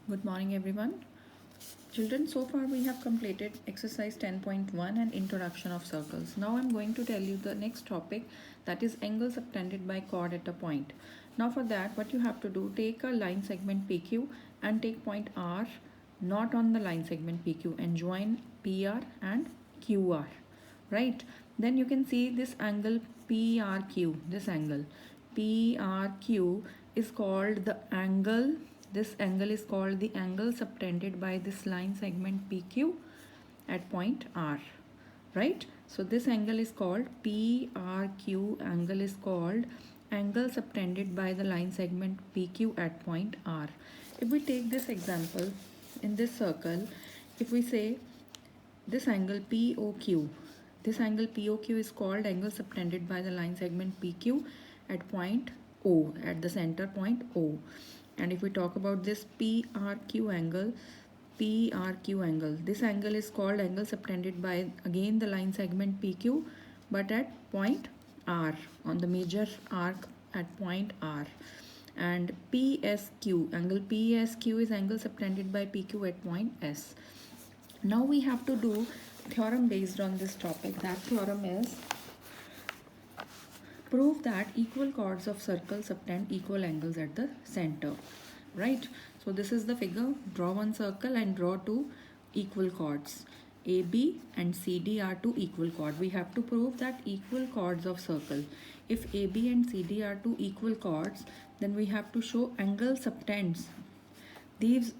Good morning, everyone. Children, so far we have completed exercise 10.1 and introduction of circles. Now I'm going to tell you the next topic, that is angles subtended by chord at a point. Now for that, what you have to do, take a line segment PQ and take point R not on the line segment PQ and join PR and QR, right? Then you can see this angle PRQ, this angle PRQ is called the angle, this angle is called the angle subtended by this line segment PQ at point R, right? So this angle is called PRQ, angle is called angle subtended by the line segment PQ at point R. If we take this example in this circle, if we say this angle POQ, this angle POQ is called angle subtended by the line segment PQ at point O, at the center point O. And if we talk about this PRQ angle, this angle is called angle subtended by again the line segment PQ but at point R, on the major arc at point R. And PSQ, angle PSQ is angle subtended by PQ at point S. Now we have to do theorem based on this topic. That theorem is, prove that equal chords of circle subtend equal angles at the center, right? So this is the figure. Draw one circle and draw two equal chords. AB and CD are two equal chords. We have to prove that equal chords of circle. If AB and CD are two equal chords, then we have to show angle subtends. These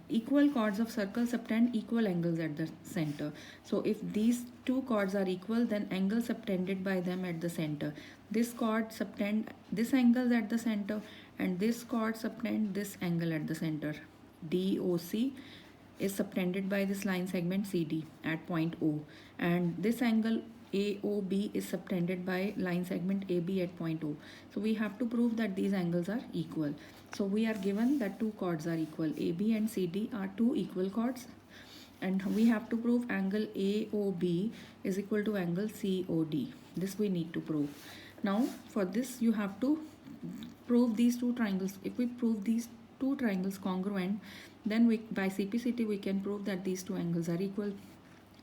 equal chords of circle subtend equal angles at the center. So if these two chords are equal, then angle subtended by them at the center. This chord subtend this angle at the center and this chord subtend this angle at the center. DOC is subtended by this line segment CD at point O, and this angle AOB is subtended by line segment AB at point O. So we have to prove that these angles are equal. So we are given that two chords are equal. AB and CD are two equal chords, and we have to prove angle AOB is equal to angle COD. This we need to prove. Now for this you have to prove these two triangles. If we prove these two triangles congruent, then we by CPCT we can prove that these two angles are equal.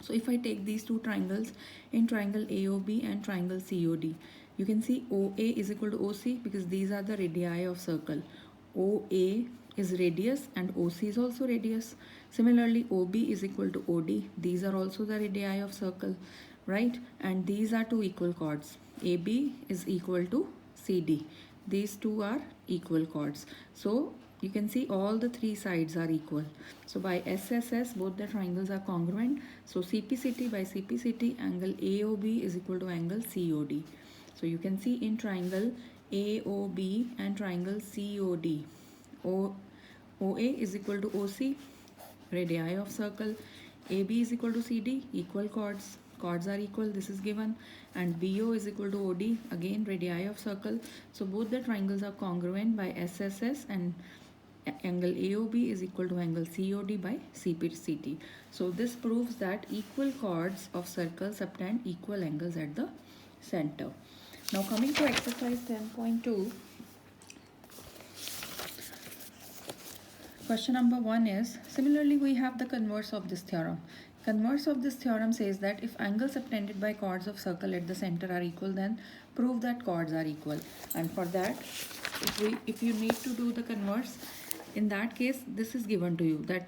So if I take these two triangles in triangle AOB and triangle COD, you can see OA is equal to OC because these are the radii of circle. OA is radius and OC is also radius. Similarly, OB is equal to OD. These are also the radii of circle, right? And these are two equal chords. AB is equal to CD. These two are equal chords. So you can see all the three sides are equal. So by SSS both the triangles are congruent. So CPCT, by CPCT angle AOB is equal to angle COD. So you can see in triangle AOB and triangle COD, OA is equal to OC, radii of circle, AB is equal to CD, equal chords, chords are equal, this is given, and BO is equal to OD, again radii of circle. So both the triangles are congruent by SSS, and angle AOB is equal to angle COD by CPCT. So this proves that equal chords of circle subtend equal angles at the center. Now coming to exercise 10.2, question number 1 is, similarly we have the converse of this theorem. Converse of this theorem says that if angles subtended by chords of circle at the center are equal, then prove that chords are equal. And for that, if you need to do the converse, in that case this is given to you, that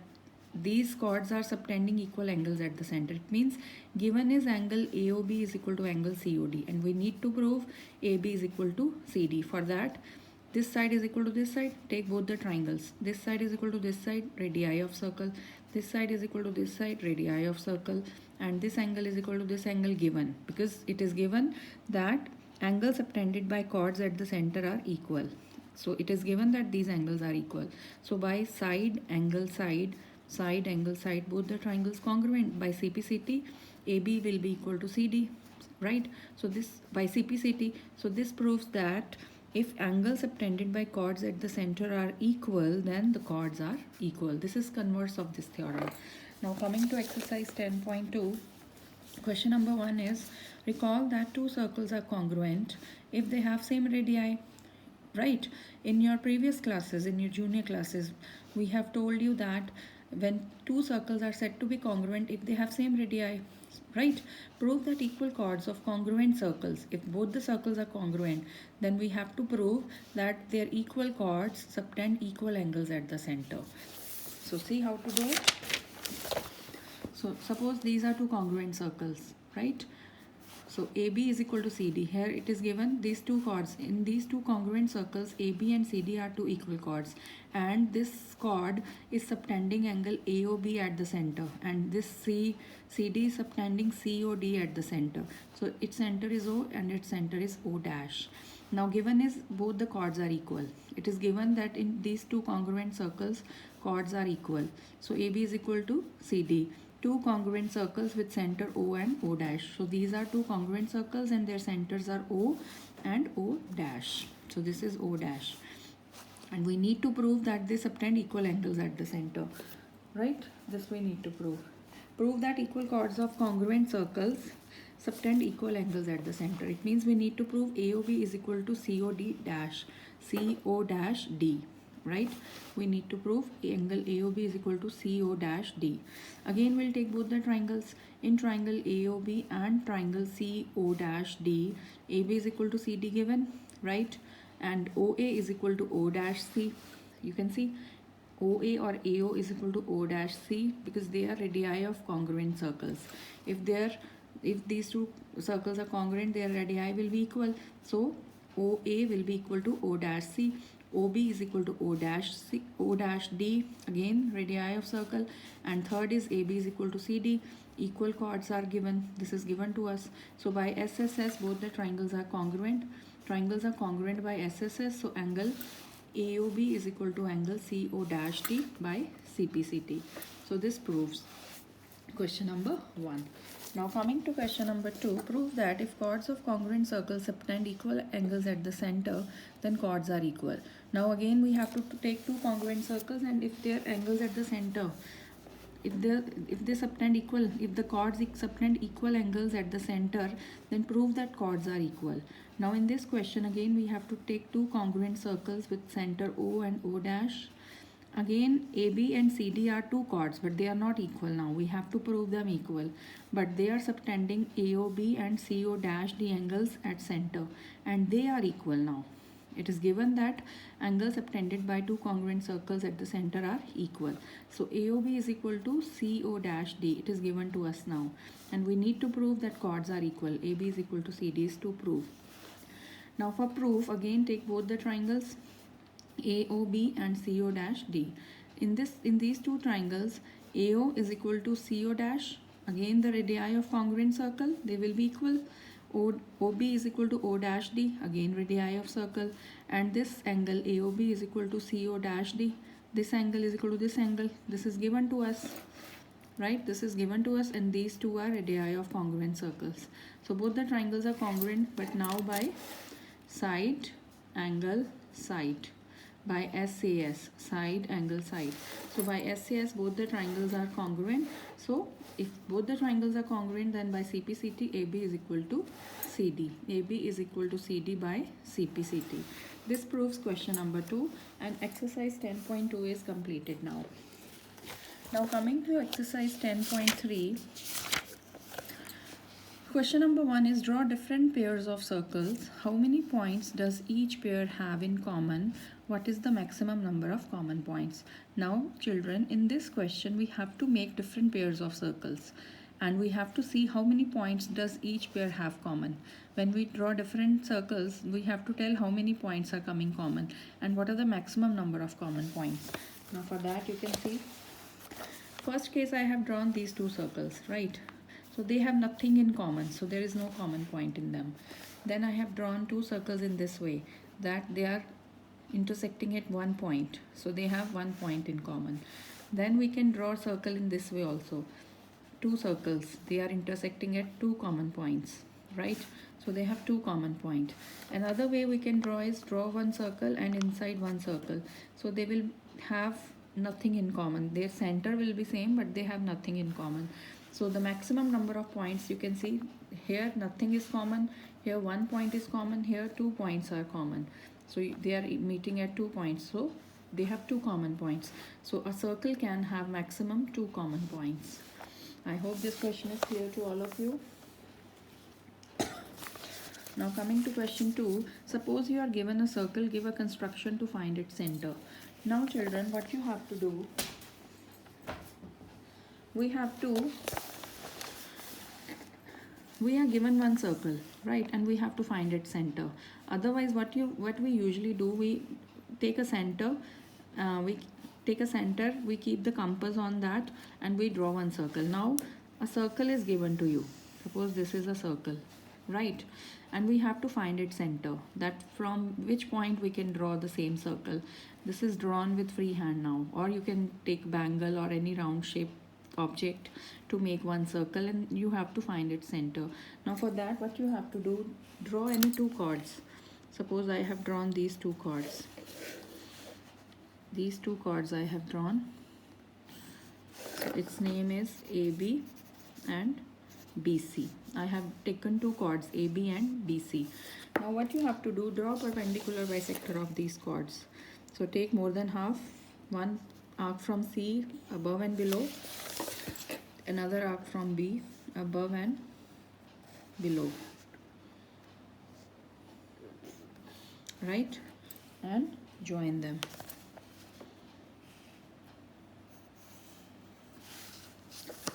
these chords are subtending equal angles at the center. It means given is angle AOB is equal to angle COD, and we need to prove AB is equal to CD. For that, this side is equal to this side, take both the triangles. This side is equal to this side, radii of circle. This side is equal to this side, radii of circle. And this angle is equal to this angle given, because it is given that angles subtended by chords at the center are equal. So it is given that these angles are equal. So by side, angle, side, side, angle, side, both the triangles congruent. By CPCT, AB will be equal to CD, right? So this by CPCT, so this proves that if angles subtended by chords at the center are equal, then the chords are equal. This is converse of this theorem. Now coming to exercise 10.2, question number 1 is, recall that two circles are congruent if they have same radii. Right, in your previous classes, in your junior classes, We have told you that when two circles are said to be congruent if they have same radii, right? Prove that equal chords of congruent circles, if both the circles are congruent, then we have to prove that their equal chords subtend equal angles at the center. So see how to do it. So suppose these are two congruent circles, right? So AB is equal to CD. Here it is given these two chords. In these two congruent circles, AB and CD are two equal chords. And this chord is subtending angle AOB at the center. And this CD is subtending COD at the center. So its center is O and its center is O dash. Now given is both the chords are equal. It is given that in these two congruent circles, chords are equal. So AB is equal to CD. Two congruent circles with center O and O dash. So these are two congruent circles and their centers are O and O dash. So this is O dash. And we need to prove that they subtend equal angles at the center. Right? This we need to prove. Prove that equal chords of congruent circles subtend equal angles at the center. It means we need to prove AOB is equal to COD dash, CO dash D. Right? We need to prove angle AOB is equal to CO dash D. Again, we'll take both the triangles. In triangle AOB and triangle CO dash D, AB is equal to CD given, right? And OA is equal to O dash C. You can see OA or AO is equal to O dash C because they are radii of congruent circles. If these two circles are congruent, their radii will be equal. So OA will be equal to O dash C. OB is equal to O dash C, O dash D, again radii of circle, and third is AB is equal to CD. Equal chords are given. This is given to us. So by SSS, both the triangles are congruent. Triangles are congruent by SSS. So angle AOB is equal to angle CO dash D by CPCT. So this proves question number 1. Now coming to question number 2, prove that if chords of congruent circles subtend equal angles at the center, then chords are equal. Now again we have to take two congruent circles, and if their angles at the center, if they subtend equal, if the chords subtend equal angles at the center, then prove that chords are equal. Now in this question again we have to take two congruent circles with center O and O dash. Again, AB and CD are two chords, but they are not equal now. We have to prove them equal. But they are subtending AOB and CO dash D angles at center, and they are equal now. It is given that angles subtended by two congruent circles at the center are equal. So AOB is equal to CO dash D. It is given to us now. And we need to prove that chords are equal. AB is equal to CD is to prove. Now for proof, again take both the triangles AOB and CO dash D. In these two triangles, AO is equal to CO dash. Again the radii of congruent circle, they will be equal. OB is equal to O dash D, again radii of circle, and this angle AOB is equal to CO dash D. This angle is equal to this angle. This is given to us, right? This is given to us, and these two are radii of congruent circles. So both the triangles are congruent, but now by side, angle, side. By SAS, side, angle, side. So by SAS, both the triangles are congruent. So if both the triangles are congruent, then by CPCT, AB is equal to CD. AB is equal to CD by CPCT. This proves question number 2, and exercise 10.2 is completed now. Now coming to exercise 10.3. Question number 1 is draw different pairs of circles. How many points does each pair have in common? What is the maximum number of common points? Now children, in this question we have to make different pairs of circles, and we have to see how many points does each pair have common. When we draw different circles, we have to tell how many points are coming common and what are the maximum number of common points. Now for that you can see, first case I have drawn these two circles, right? So they have nothing in common, so there is no common point in them. Then I have drawn two circles in this way, that they are intersecting at one point, so they have one point in common. Then we can draw a circle in this way also. Two circles, they are intersecting at two common points, right? So they have two common points. Another way we can draw is draw one circle and inside one circle. So they will have nothing in common. Their center will be same, but they have nothing in common. So the maximum number of points, you can see here nothing is common, here one point is common, here 2 points are common. So they are meeting at 2 points. So they have two common points. So a circle can have maximum two common points. I hope this question is clear to all of you. Now coming to question 2, suppose you are given a circle, give a construction to find its center. Now children, what you have to do, we are given one circle, right, and we have to find its center. Otherwise what we usually do, we take a center, we keep the compass on that, and we draw one circle. Now a circle is given to you, suppose this is a circle, right, and we have to find its center, that from which point we can draw the same circle. This is drawn with free hand now, or you can take bangle or any round shape object to make one circle, and you have to find its center. Now for that, what you have to do, draw any two chords. Suppose I have drawn these two chords. These two chords I have drawn. So its name is AB and BC. I have taken two chords AB and BC. Now what you have to do, draw perpendicular bisector of these chords. So take more than half, one arc from C above and below, another arc from B above and below, right, and join them.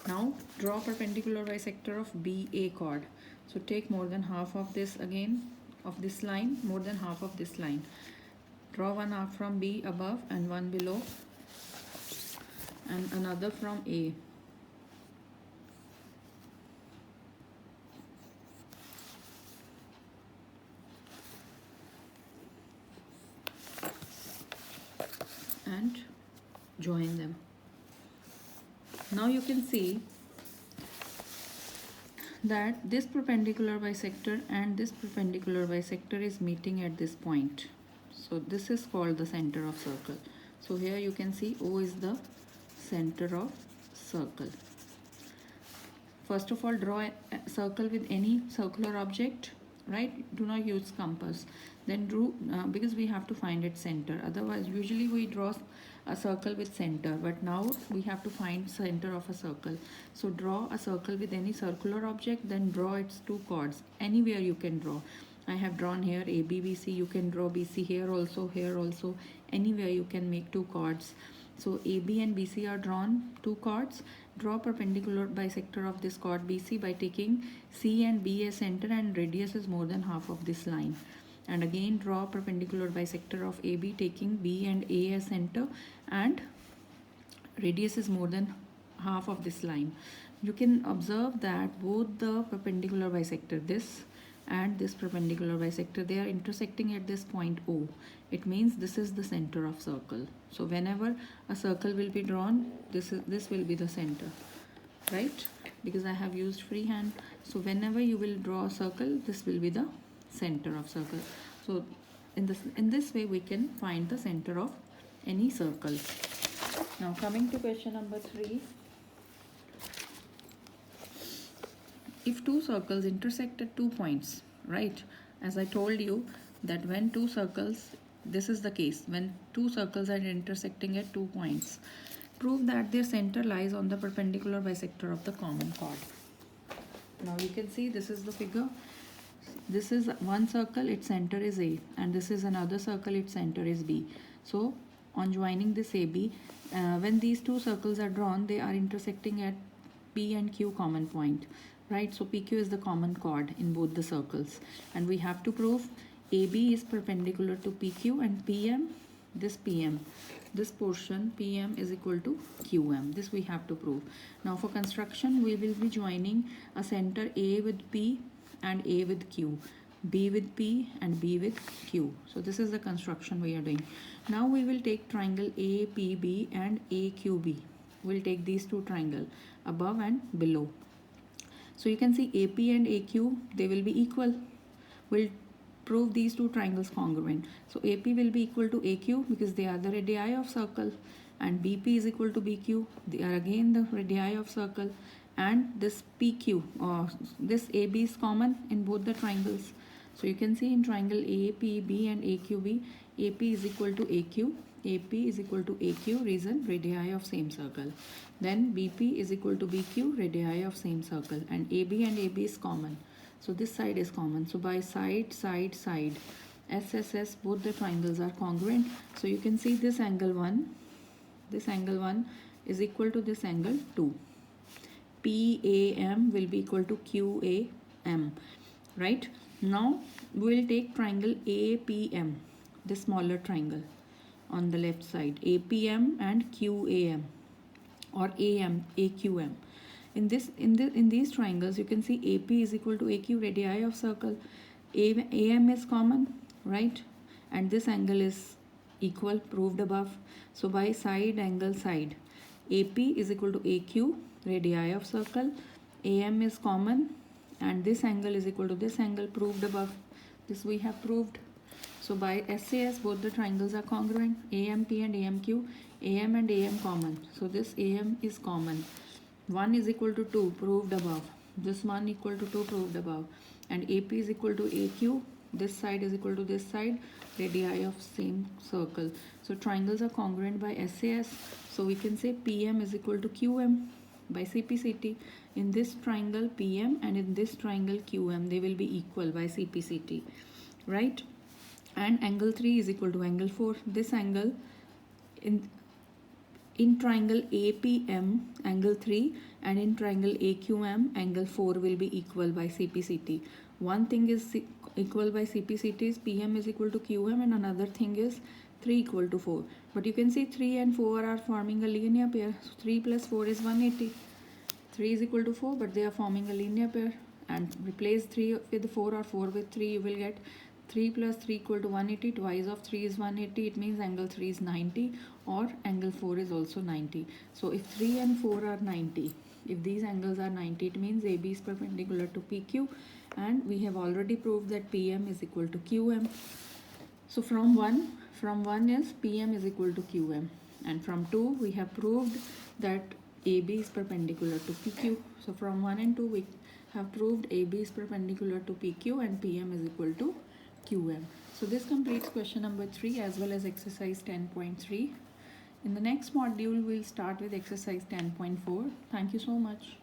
Now draw perpendicular bisector of BA chord. So take more than half of this again, of this line, more than half of this line. Draw one arc from B above and one below, and another from A. And join them. Now you can see that this perpendicular bisector and this perpendicular bisector is meeting at this point. So this is called the center of circle. So here you can see O is the center of circle. First of all, draw a circle with any circular object, right? Do not use compass. Then because we have to find its center. Otherwise, usually we draw a circle with center, but now we have to find center of a circle. So draw a circle with any circular object, then draw its two chords. Anywhere you can draw. I have drawn here AB, BC. You can draw BC here also, anywhere you can make two chords. So AB and BC are drawn, two chords. Draw perpendicular bisector of this chord BC by taking C and B as center, and radius is more than half of this line. And again draw perpendicular bisector of AB taking B and A as center, and radius is more than half of this line. You can observe that both the perpendicular bisector, this and this perpendicular bisector, they are intersecting at this point O. It means this is the center of circle. So whenever a circle will be drawn, this will be the center, right? Because I have used freehand. So whenever you will draw a circle, this will be the center of circle. So in this way we can find the center of any circle. Now coming to question number 3. If two circles intersect at 2 points, right? As I told you that when two circles, this is the case, when two circles are intersecting at 2 points, prove that their center lies on the perpendicular bisector of the common chord. Now you can see this is the figure. This is one circle, its center is A, and this is another circle, its center is B. So on joining this AB, when these two circles are drawn, they are intersecting at P and Q common point, right? So PQ is the common chord in both the circles, and we have to prove AB is perpendicular to PQ, and PM, this portion PM is equal to QM. This we have to prove. Now for construction, we will be joining a center A with P and A with Q, B with P and B with Q. So this is the construction we are doing. Now we will take triangle APB and AQB. We'll take these two triangles above and below. So you can see AP and AQ, they will be equal. We'll prove these two triangles congruent. So AP will be equal to AQ because they are the radii of circle, and BP is equal to BQ. They are again the radii of circle, and this PQ or this AB is common in both the triangles. So you can see in triangle APB and AQB, AP is equal to AQ AP is equal to AQ, reason radii of same circle. Then BP is equal to BQ, radii of same circle. And AB and AB is common. So this side is common. So by side, side, side, SSS, both the triangles are congruent. So you can see this angle 1 is equal to this angle 2. PAM will be equal to QAM, right? Now we will take triangle APM, the smaller triangle on the left side, APM and QAM, or AQM. In these triangles, you can see AP is equal to AQ, radii of circle. AM is common, right? And this angle is equal, proved above. So by side, angle, side, AP is equal to AQ, radii of circle. AM is common, and this angle is equal to this angle, proved above. This we have proved. So by SAS, both the triangles are congruent. AMP and AMQ, AM and AM common. So this AM is common. 1 is equal to 2, proved above. This 1 equal to 2, proved above. And AP is equal to AQ. This side is equal to this side, radii of same circle. So triangles are congruent by SAS. So we can say PM is equal to QM by CPCT. In this triangle PM and in this triangle QM, they will be equal by CPCT, right? And angle 3 is equal to angle 4. This angle in triangle APM, angle 3, and in triangle AQM, angle 4 will be equal by CPCT. One thing is equal by CPCT is PM is equal to QM, and another thing is 3 equal to 4. But you can see 3 and 4 are forming a linear pair. So 3 plus 4 is 180. 3 is equal to 4, but they are forming a linear pair. And replace 3 with 4 or 4 with 3, you will get 3 plus 3 equal to 180. Twice of 3 is 180. It means angle 3 is 90, or angle 4 is also 90. So if 3 and 4 are 90, if these angles are 90, it means AB is perpendicular to PQ, and we have already proved that PM is equal to QM. So from 1 is PM is equal to QM, and from 2 we have proved that AB is perpendicular to PQ. So from 1 and 2 we have proved AB is perpendicular to PQ and PM is equal to QM. So this completes question number 3 as well as exercise 10.3. In the next module, we'll start with exercise 10.4. Thank you so much.